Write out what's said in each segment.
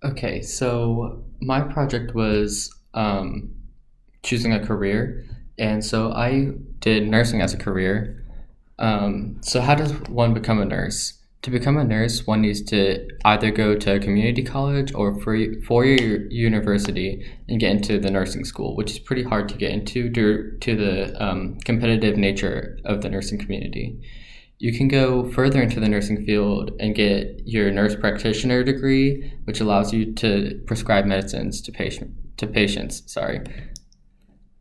Okay, so my project was choosing a career, and so I did nursing as a career. So how does one become a nurse? To become a nurse, one needs to either go to a community college or four-year university and get into the nursing school, which is pretty hard to get into due to the competitive nature of the nursing community. You can go further into the nursing field and get your nurse practitioner degree, which allows you to prescribe medicines to patients. Sorry.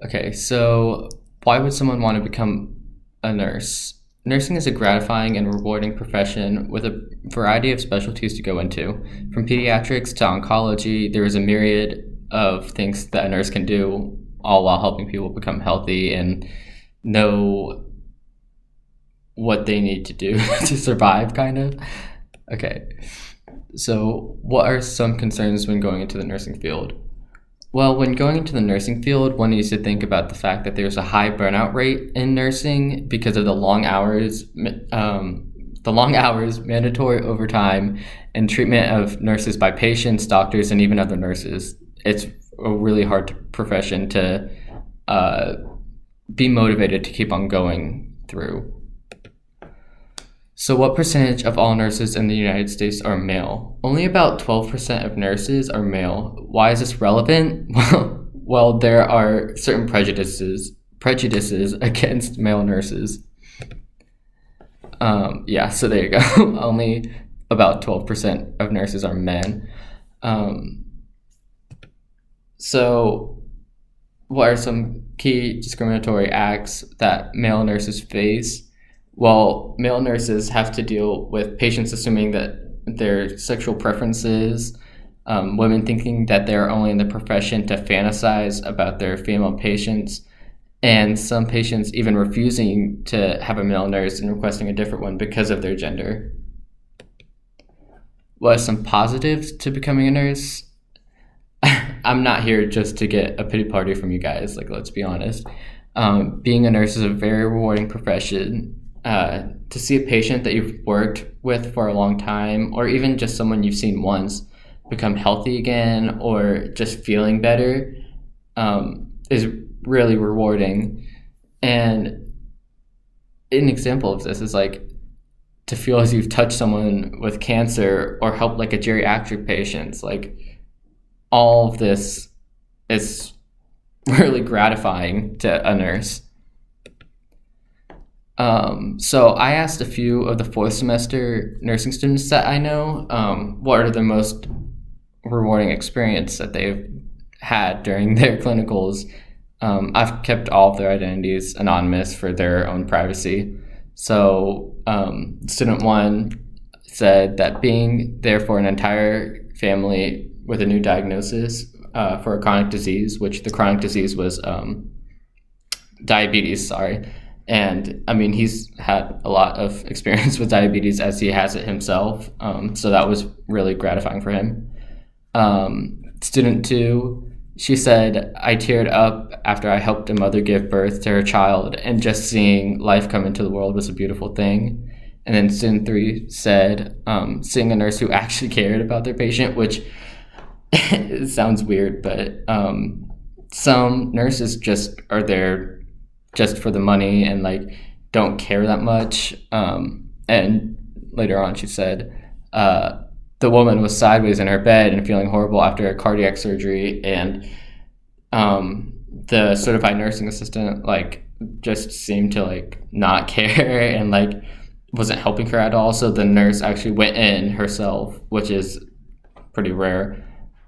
Okay, so why would someone want to become a nurse? Nursing is a gratifying and rewarding profession with a variety of specialties to go into. From pediatrics to oncology, there is a myriad of things that a nurse can do, all while helping people become healthy and know what they need to do to survive, kind of. Okay, so what are some concerns when going into the nursing field? Well, when going into the nursing field, one needs to think about the fact that there's a high burnout rate in nursing because of the long hours, mandatory overtime, and treatment of nurses by patients, doctors, and even other nurses. It's a really hard profession to uh, be motivated to keep on going through. So, what percentage of all nurses in the United States are male? Only about 12% of nurses are male. Why is this relevant? Well, there are certain prejudices against male nurses. Yeah, so there you go. Only about 12% of nurses are men. Um, so, what are some key discriminatory acts that male nurses face? Well, male nurses have to deal with patients assuming that their sexual preferences, women thinking that they're only in the profession to fantasize about their female patients, and some patients even refusing to have a male nurse and requesting a different one because of their gender. What are some positives to becoming a nurse? I'm not here just to get a pity party from you guys, like, let's be honest. Being a nurse is a very rewarding profession. To see a patient that you've worked with for a long time, or even just someone you've seen once, become healthy again or just feeling better, is really rewarding. And an example of this is like to feel as you've touched someone with cancer or helped like a geriatric patient. Like all of this is really gratifying to a nurse. So I asked a few of the fourth semester nursing students that I know, what are the most rewarding experience that they've had during their clinicals. I've kept all of their identities anonymous for their own privacy. So student one said that being there for an entire family with a new diagnosis for a chronic disease, which the chronic disease was diabetes, sorry. And I mean, he's had a lot of experience with diabetes as he has it himself. So that was really gratifying for him. Student two, she said, I teared up after I helped a mother give birth to her child, and just seeing life come into the world was a beautiful thing. And then student three said, seeing a nurse who actually cared about their patient, which it sounds weird, but some nurses just are there just for the money and like don't care that much. And later on, she said the woman was sideways in her bed and feeling horrible after a cardiac surgery, and the certified nursing assistant like just seemed to like not care and like wasn't helping her at all. So the nurse actually went in herself, which is pretty rare,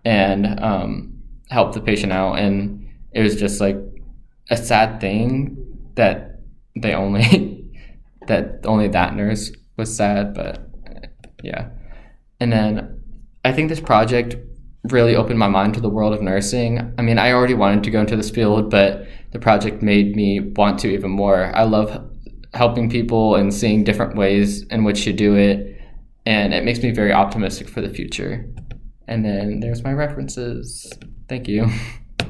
and helped the patient out. And it was just like a sad thing that they only that only that nurse was sad, but yeah. And then I think this project really opened my mind to the world of nursing. I mean, I already wanted to go into this field, but the project made me want to even more. I love helping people and seeing different ways in which to do it, and it makes me very optimistic for the future. And then there's my references. Thank you.